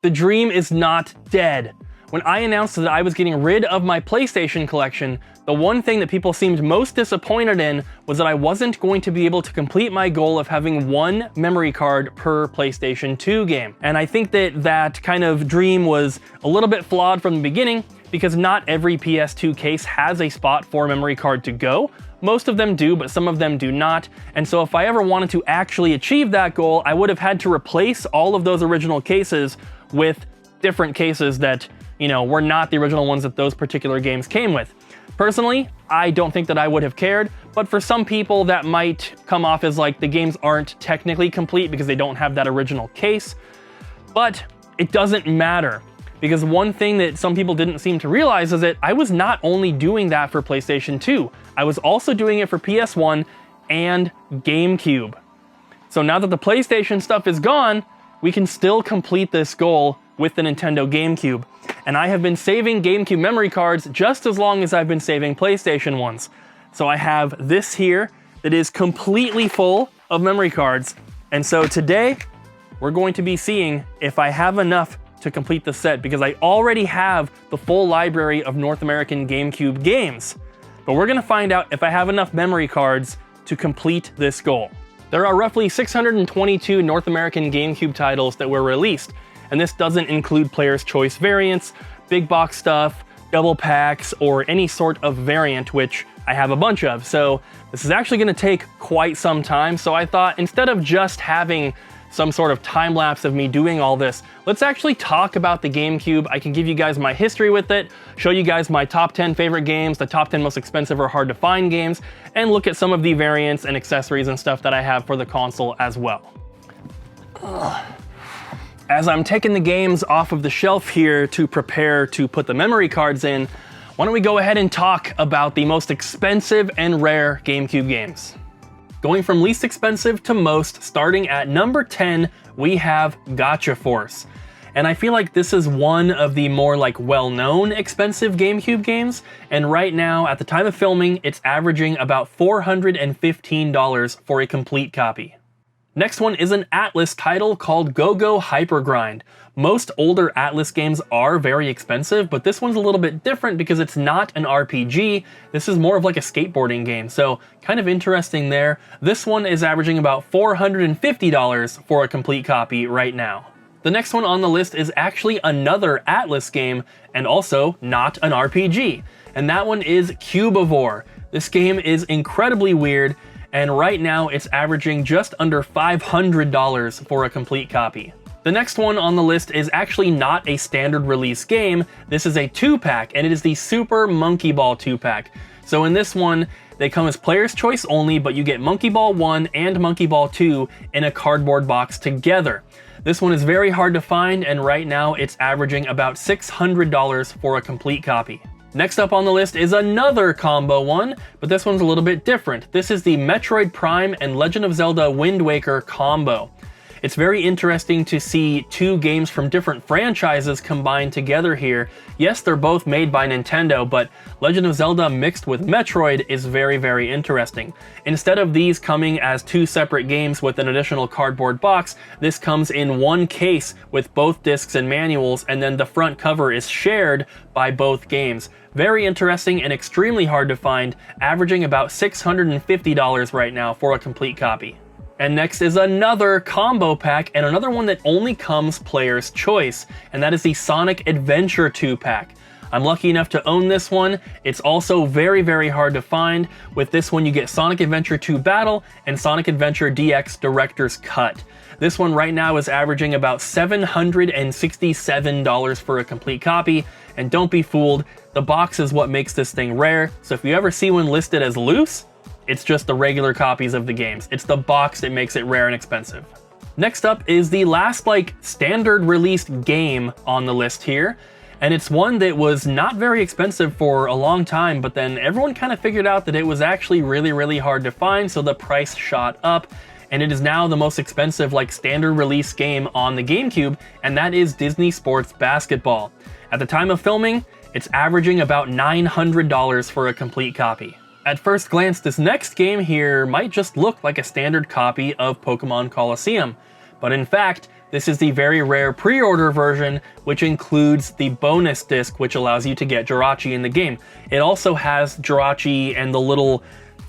The dream is not dead. When I announced that I was getting rid of my PlayStation collection, the one thing that people seemed most disappointed in was that I wasn't going to be able to complete my goal of having one memory card per PlayStation 2 game. And I think that that kind of dream was a little bit flawed from the beginning, because not every PS2 case has a spot for a memory card to go. Most of them do, but some of them do not. And so if I ever wanted to actually achieve that goal, I would have had to replace all of those original cases with different cases that, were not the original ones that those particular games came with. Personally, I don't think that I would have cared, but for some people that might come off as like the games aren't technically complete because they don't have that original case. But it doesn't matter, because one thing that some people didn't seem to realize is that I was not only doing that for PlayStation 2, I was also doing it for PS1 and GameCube. So now that the PlayStation stuff is gone, we can still complete this goal with the Nintendo GameCube. And I have been saving GameCube memory cards just as long as I've been saving PlayStation ones. So I have this here that is completely full of memory cards. And so today, we're going to be seeing if I have enough to complete the set, because I already have the full library of North American GameCube games. But we're gonna find out if I have enough memory cards to complete this goal. There are roughly 622 North American GameCube titles that were released, and this doesn't include player's choice variants, big box stuff, double packs, or any sort of variant, which I have a bunch of. So this is actually gonna take quite some time, so I thought instead of just having some sort of time lapse of me doing all this, let's actually talk about the GameCube. I can give you guys my history with it, show you guys my top 10 favorite games, the top 10 most expensive or hard to find games, and look at some of the variants and accessories and stuff that I have for the console as well. As I'm taking the games off of the shelf here to prepare to put the memory cards in, why don't we go ahead and talk about the most expensive and rare GameCube games. Going from least expensive to most, starting at number 10, we have Gotcha Force. And I feel like this is one of the more well-known expensive GameCube games, and right now, at the time of filming, it's averaging about $415 for a complete copy. Next one is an Atlas title called Go-Go Hyper Grind. Most older Atlas games are very expensive, but this one's a little bit different because it's not an RPG. This is more of like a skateboarding game, so kind of interesting there. This one is averaging about $450 for a complete copy right now. The next one on the list is actually another Atlas game, and also not an RPG, and that one is Cubivore. This game is incredibly weird, and right now it's averaging just under $500 for a complete copy. The next one on the list is actually not a standard release game. This is a 2-pack, and it is the Super Monkey Ball 2-pack. So in this one, they come as player's choice only, but you get Monkey Ball 1 and Monkey Ball 2 in a cardboard box together. This one is very hard to find, and right now it's averaging about $600 for a complete copy. Next up on the list is another combo one, but this one's a little bit different. This is the Metroid Prime and Legend of Zelda Wind Waker combo. It's very interesting to see two games from different franchises combined together here. Yes, they're both made by Nintendo, but Legend of Zelda mixed with Metroid is very, very interesting. Instead of these coming as two separate games with an additional cardboard box, this comes in one case with both discs and manuals, and then the front cover is shared by both games. Very interesting and extremely hard to find, averaging about $650 right now for a complete copy. And next is another combo pack, and another one that only comes player's choice, and that is the Sonic Adventure 2-pack. I'm lucky enough to own this one. It's also very, very hard to find. With this one, you get Sonic Adventure 2 Battle and Sonic Adventure DX Director's Cut. This one right now is averaging about $767 for a complete copy, and don't be fooled, the box is what makes this thing rare, so if you ever see one listed as loose, it's just the regular copies of the games. It's the box that makes it rare and expensive. Next up is the last standard released game on the list here, and it's one that was not very expensive for a long time, but then everyone kind of figured out that it was actually really, really hard to find, so the price shot up, and it is now the most expensive standard release game on the GameCube, and that is Disney Sports Basketball. At the time of filming, it's averaging about $900 for a complete copy. At first glance, this next game here might just look like a standard copy of Pokemon Colosseum, but in fact, This is the very rare pre-order version, which includes the bonus disc, which allows you to get Jirachi in the game. It also has Jirachi and the little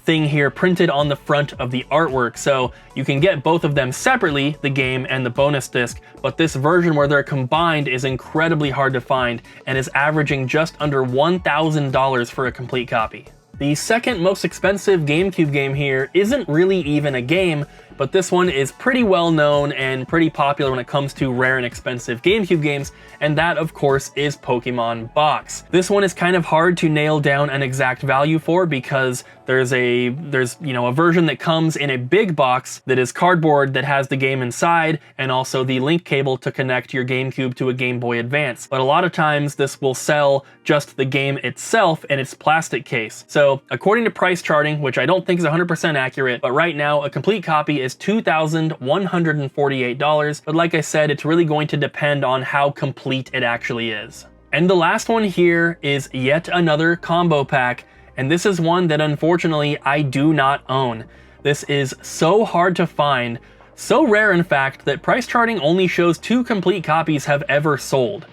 thing here printed on the front of the artwork, so you can get both of them separately, the game and the bonus disc, but this version where they're combined is incredibly hard to find and is averaging just under $1,000 for a complete copy. The second most expensive GameCube game here isn't really even a game, but this one is pretty well known and pretty popular when it comes to rare and expensive GameCube games, and that of course is Pokemon Box. This one is kind of hard to nail down an exact value for because there's a version that comes in a big box that is cardboard that has the game inside and also the link cable to connect your GameCube to a Game Boy Advance. But a lot of times this will sell just the game itself in its plastic case. So according to price charting, which I don't think is 100% accurate, but right now a complete copy is $2,148. But like I said, it's really going to depend on how complete it actually is. And the last one here is yet another combo pack. And this is one that unfortunately I do not own. This is so hard to find, so rare in fact, that price charting only shows 2 complete copies have ever sold.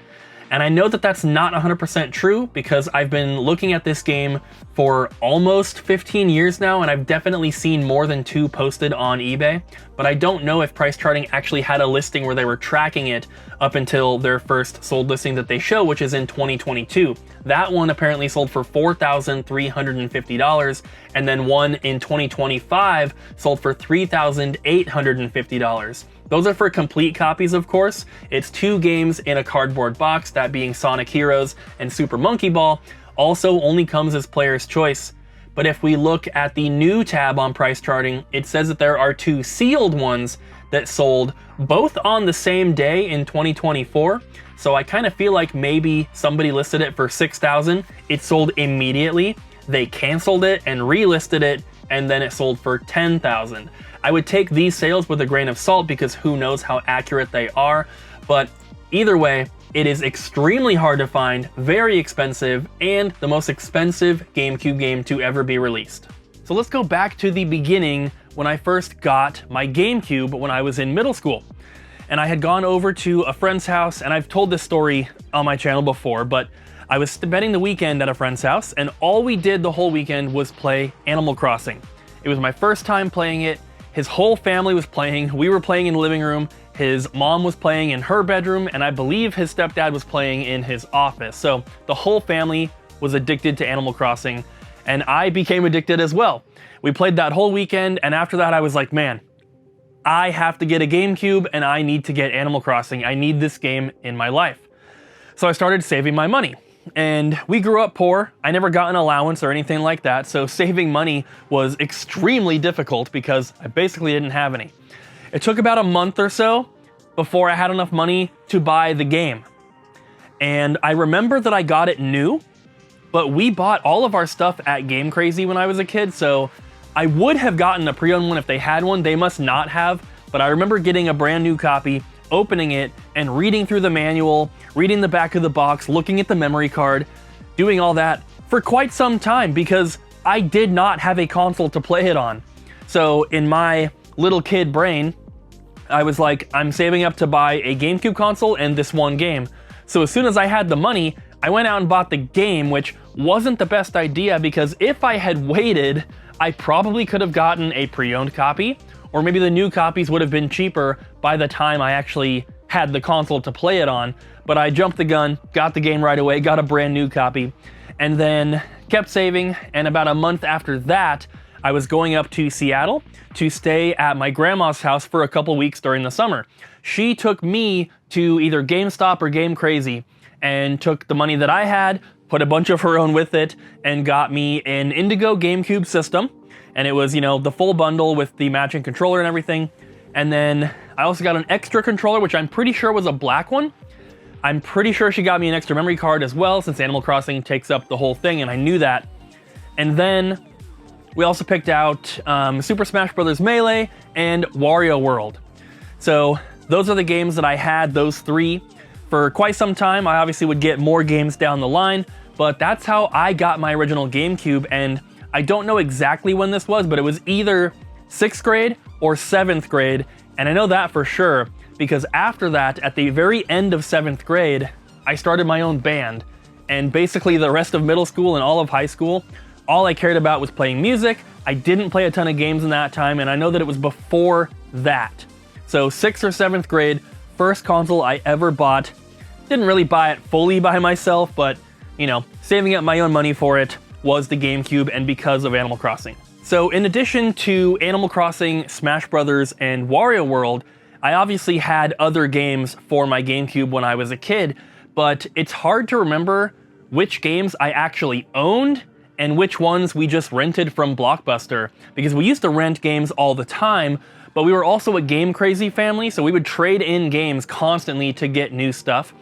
And I know that that's not 100% true because I've been looking at this game for almost 15 years now, and I've definitely seen more than 2 posted on eBay, but I don't know if price charting actually had a listing where they were tracking it up until their first sold listing that they show, which is in 2022. That one apparently sold for $4,350, and then one in 2025 sold for $3,850. Those are for complete copies, of course. It's 2 games in a cardboard box, that being Sonic Heroes and Super Monkey Ball. Also only comes as player's choice. But if we look at the new tab on price charting, it says that there are 2 sealed ones that sold both on the same day in 2024. So I kind of feel like maybe somebody listed it for $6,000. It sold immediately. They canceled it and relisted it, and then it sold for $10,000. I would take these sales with a grain of salt because who knows how accurate they are, but either way, it is extremely hard to find, very expensive, and the most expensive GameCube game to ever be released. So let's go back to the beginning when I first got my GameCube when I was in middle school. And I had gone over to a friend's house, and I've told this story on my channel before, but I was spending the weekend at a friend's house, and all we did the whole weekend was play Animal Crossing. It was my first time playing it. His whole family was playing. We were playing in the living room. His mom was playing in her bedroom, and I believe his stepdad was playing in his office. So the whole family was addicted to Animal Crossing, and I became addicted as well. We played that whole weekend, and after that I was like, man, I have to get a GameCube and I need to get Animal Crossing. I need this game in my life. So I started saving my money. And we grew up poor. I never got an allowance or anything like that, so saving money was extremely difficult because I basically didn't have any. It took about a month or so before I had enough money to buy the game. And I remember that I got it new, but we bought all of our stuff at Game Crazy when I was a kid, so I would have gotten a pre-owned one if they had one. They must not have, but I remember getting a brand new copy, opening it and reading through the manual, reading the back of the box, looking at the memory card, doing all that for quite some time because I did not have a console to play it on. So in my little kid brain, I was like, I'm saving up to buy a GameCube console and this one game. So as soon as I had the money, I went out and bought the game, which wasn't the best idea because if I had waited, I probably could have gotten a pre-owned copy, or maybe the new copies would have been cheaper by the time I actually had the console to play it on. But I jumped the gun, got the game right away, got a brand new copy, and then kept saving. And about a month after that, I was going up to Seattle to stay at my grandma's house for a couple weeks during the summer. She took me to either GameStop or Game Crazy and took the money that I had, put a bunch of her own with it, and got me an Indigo GameCube system. And it was, the full bundle with the matching controller and everything. And then I also got an extra controller, which I'm pretty sure was a black one. I'm pretty sure she got me an extra memory card as well, since Animal Crossing takes up the whole thing, and I knew that. And then we also picked out Super Smash Bros. Melee and Wario World. So those are the games that I had, those 3, for quite some time. I obviously would get more games down the line, but that's how I got my original GameCube. And I don't know exactly when this was, but it was either 6th grade or 7th grade, and I know that for sure because after that, at the very end of 7th grade, I started my own band. And basically the rest of middle school and all of high school, all I cared about was playing music. I didn't play a ton of games in that time, and I know that it was before that. So 6th or 7th grade, first console I ever bought. Didn't really buy it fully by myself, but, you know, saving up my own money for it was the GameCube, and because of Animal Crossing. So in addition to Animal Crossing, Smash Brothers, and Wario World, I obviously had other games for my GameCube when I was a kid, but it's hard to remember which games I actually owned and which ones we just rented from Blockbuster, because we used to rent games all the time, but we were also a game crazy family, so we would trade in games constantly to get new stuff.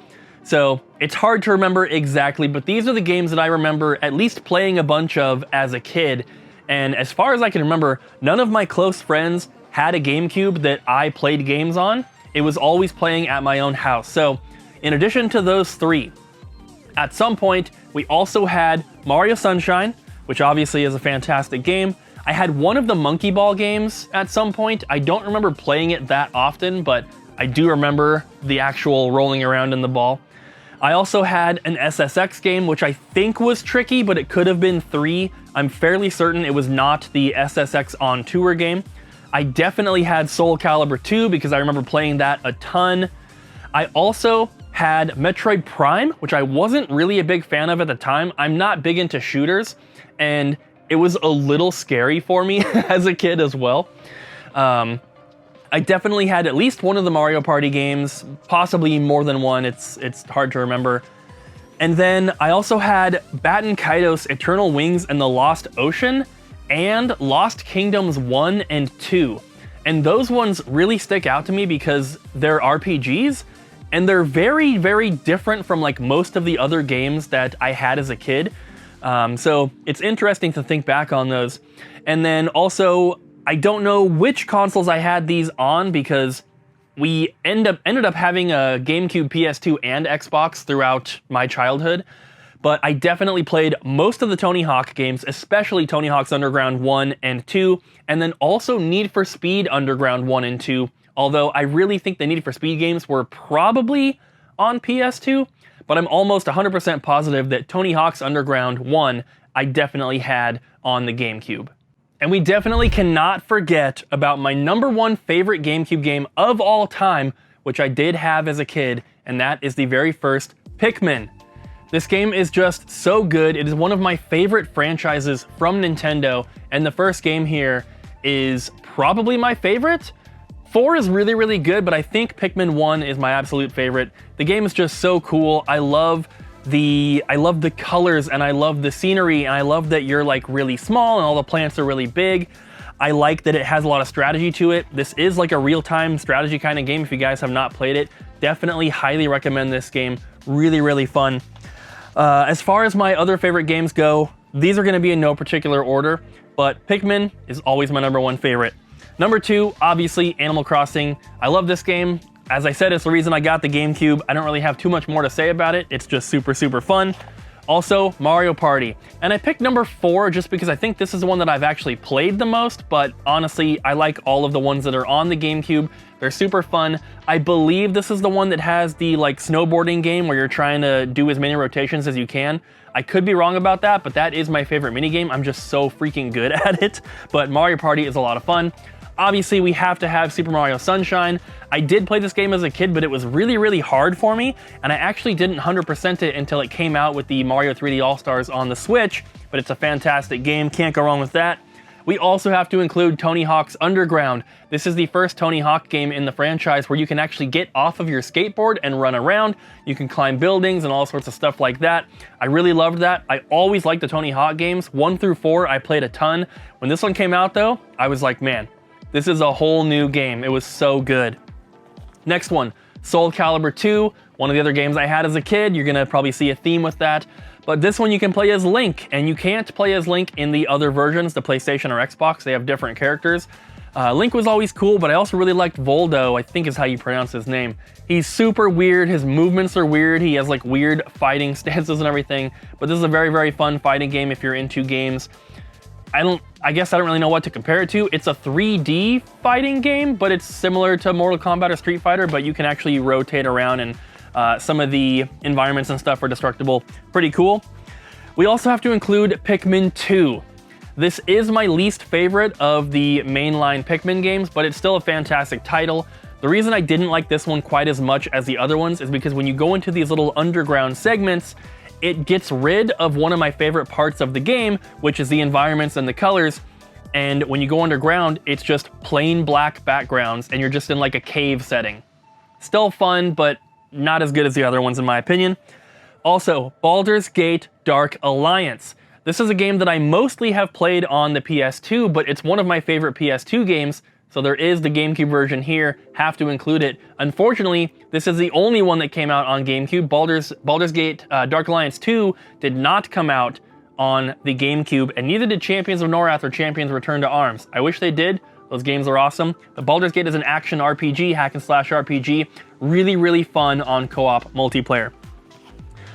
So it's hard to remember exactly, but these are the games that I remember at least playing a bunch of as a kid. And as far as I can remember, none of my close friends had a GameCube that I played games on. It was always playing at my own house. So in addition to those three, at some point, we also had Mario Sunshine, which obviously is a fantastic game. I had one of the Monkey Ball games at some point. I don't remember playing it that often, but I do remember the actual rolling around in the ball. I also had an SSX game, which I think was tricky, but it could have been 3. I'm fairly certain it was not the SSX on Tour game. I definitely had Soul Calibur 2 because I remember playing that a ton. I also had Metroid Prime, which I wasn't really a big fan of at the time. I'm not big into shooters, and it was a little scary for me as a kid as well. I definitely had at least one of the Mario Party games, possibly more than one, it's hard to remember. And then I also had Batten Kaitos Eternal Wings and the Lost Ocean, and Lost Kingdoms 1 and 2. And those ones really stick out to me because they're RPGs, and they're very, very different from like most of the other games that I had as a kid. So it's interesting to think back on those. And then also, I don't know which consoles I had these on because we ended up having a GameCube, PS2, and Xbox throughout my childhood. But I definitely played most of the Tony Hawk games, especially Tony Hawk's Underground 1 and 2, and then also Need for Speed Underground 1 and 2, although I really think the Need for Speed games were probably on PS2, but I'm almost 100% positive that Tony Hawk's Underground 1 I definitely had on the GameCube. And we definitely cannot forget about my #1 favorite GameCube game of all time, which I did have as a kid, and that is the very first Pikmin. This game is just so good. It is one of my favorite franchises from Nintendo, and the first game here is probably my favorite. 4 is really, really good, but I think Pikmin 1 is my absolute favorite. The game is just so cool. I love the colors, and I love the scenery, and I love that you're like really small and all the plants are really big. I like that it has a lot of strategy to it. This is like a real-time strategy kind of game. If you guys have not played it, definitely highly recommend this game. Really, really fun. As far as my other favorite games go, these are going to be in no particular order, but Pikmin is always my #1 favorite. #2, obviously, Animal Crossing. I love this game. As I said, it's the reason I got the GameCube. I don't really have too much more to say about it. It's just super, super fun. Also, Mario Party. And I picked #4 just because I think this is the one that I've actually played the most, but honestly, I like all of the ones that are on the GameCube. They're super fun. I believe this is the one that has the like snowboarding game where you're trying to do as many rotations as you can. I could be wrong about that, but that is my favorite minigame. I'm just so freaking good at it. But Mario Party is a lot of fun. Obviously, we have to have Super Mario Sunshine. I did play this game as a kid, but it was really, really hard for me, and I actually didn't 100% it until it came out with the Mario 3D All-Stars on the Switch, but it's a fantastic game. Can't go wrong with that. We also have to include Tony Hawk's Underground. This is the first Tony Hawk game in the franchise where you can actually get off of your skateboard and run around. You can climb buildings and all sorts of stuff like that. I really loved that. I always liked the Tony Hawk games. 1 through 4, I played a ton. When this one came out, though, I was like, man, this is a whole new game. It was so good. Next one, Soul Calibur 2, one of the other games I had as a kid. You're gonna probably see a theme with that. But this one you can play as Link, and you can't play as Link in the other versions, the PlayStation or Xbox. They have different characters. Link was always cool, but I also really liked Voldo, I think is how you pronounce his name. He's super weird, his movements are weird, he has like weird fighting stances and everything, but this is a very, very fun fighting game if you're into games. I guess I don't really know what to compare it to. It's a 3D fighting game, but it's similar to Mortal Kombat or Street Fighter, but you can actually rotate around and some of the environments and stuff are destructible. Pretty cool. We also have to include Pikmin 2. This is my least favorite of the mainline Pikmin games, but it's still a fantastic title. The reason I didn't like this one quite as much as the other ones is because when you go into these little underground segments, it gets rid of one of my favorite parts of the game, which is the environments and the colors. And when you go underground, it's just plain black backgrounds and you're just in like a cave setting. Still fun, but not as good as the other ones in my opinion. Also, Baldur's Gate Dark Alliance. This is a game that I mostly have played on the PS2, but it's one of my favorite PS2 games. So there is the GameCube version here, have to include it. Unfortunately, this is the only one that came out on GameCube. Baldur's Gate Dark Alliance 2 did not come out on the GameCube, and neither did Champions of Norath or Champions Return to Arms. I wish they did. Those games are awesome. But Baldur's Gate is an action RPG, hack and slash RPG. Really, really fun on co-op multiplayer.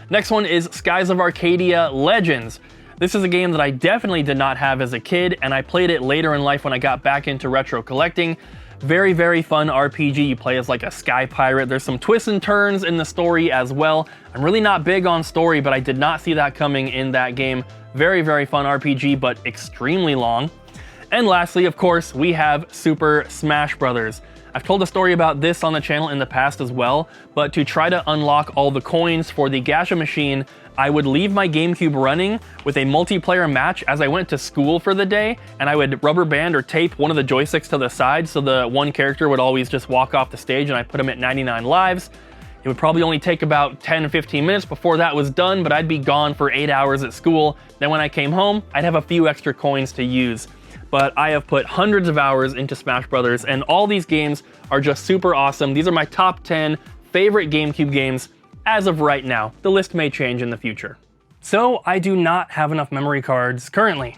Next one is Skies of Arcadia Legends. This is a game that I definitely did not have as a kid, and I played it later in life when I got back into retro collecting. Very, very fun RPG. You play as like a sky pirate. There's some twists and turns in the story as well. I'm really not big on story, but I did not see that coming in that game. Very, very fun RPG, but extremely long. And lastly, of course, we have Super Smash Bros. I've told a story about this on the channel in the past as well, but to try to unlock all the coins for the gacha machine, I would leave my GameCube running with a multiplayer match as I went to school for the day, and I would rubber band or tape one of the joysticks to the side so the one character would always just walk off the stage and I put him at 99 lives. It would probably only take about 10 or 15 minutes before that was done, but I'd be gone for 8 hours at school. Then when I came home, I'd have a few extra coins to use. But I have put hundreds of hours into Smash Brothers, and all these games are just super awesome. These are my top 10 favorite GameCube games as of right now. The list may change in the future. So I do not have enough memory cards currently.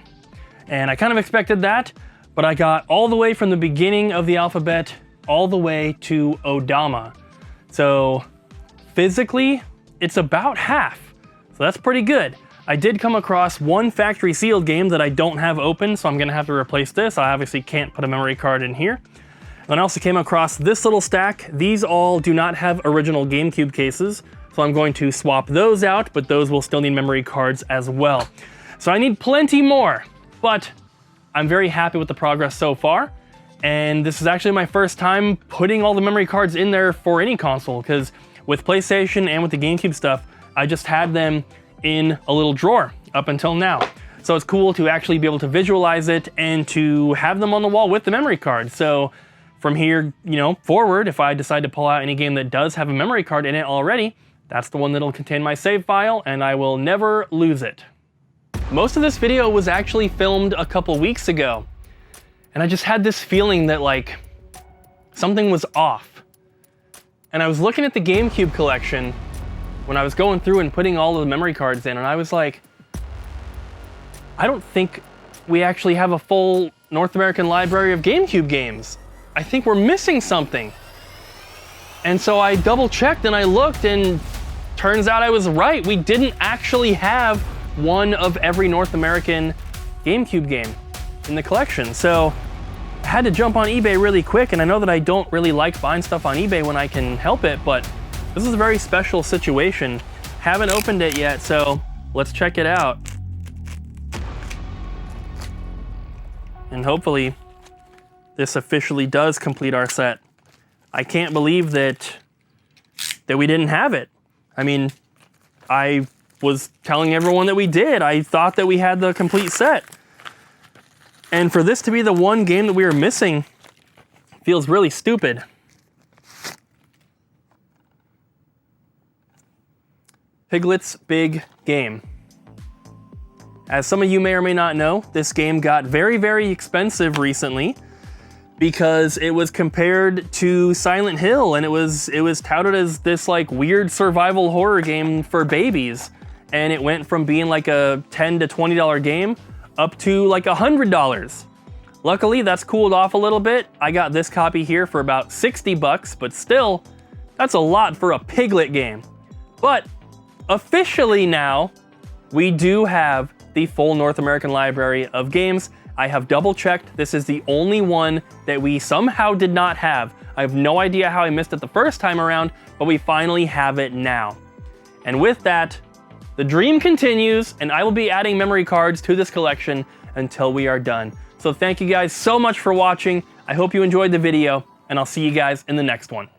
And I kind of expected that, but I got all the way from the beginning of the alphabet all the way to Odama. So physically, it's about half. So that's pretty good. I did come across one factory sealed game that I don't have open, so I'm gonna have to replace this. I obviously can't put a memory card in here. Then I also came across this little stack. These all do not have original GameCube cases, so I'm going to swap those out, but those will still need memory cards as well. So I need plenty more, but I'm very happy with the progress so far. And this is actually my first time putting all the memory cards in there for any console, because with PlayStation and with the GameCube stuff, I just had them in a little drawer up until now. So it's cool to actually be able to visualize it and to have them on the wall with the memory card. So from here, forward, if I decide to pull out any game that does have a memory card in it already, that's the one that'll contain my save file and I will never lose it. Most of this video was actually filmed a couple weeks ago, and I just had this feeling that like something was off. And I was looking at the GameCube collection when I was going through and putting all of the memory cards in, and I was like, I don't think we actually have a full North American library of GameCube games. I think we're missing something. And so I double checked and I looked, and turns out I was right. We didn't actually have one of every North American GameCube game in the collection. So I had to jump on eBay really quick, and I know that I don't really like buying stuff on eBay when I can help it, but this is a very special situation. Haven't opened it yet, so let's check it out. And hopefully this officially does complete our set. I can't believe that we didn't have it. I mean, I was telling everyone that we did. I thought that we had the complete set. And for this to be the one game that we were missing feels really stupid. Piglet's Big Game. As some of you may or may not know, this game got very, very expensive recently because it was compared to Silent Hill, and it was touted as this like weird survival horror game for babies. And it went from being like a $10 to $20 game up to like $100. Luckily, that's cooled off a little bit. I got this copy here for about 60 bucks, but still, that's a lot for a Piglet game. But officially now, we do have the full North American library of games. I have double checked. This is the only one that we somehow did not have. I have no idea how I missed it the first time around, but we finally have it now. And with that, the dream continues, and I will be adding memory cards to this collection until we are done. So thank you guys so much for watching. I hope you enjoyed the video, and I'll see you guys in the next one.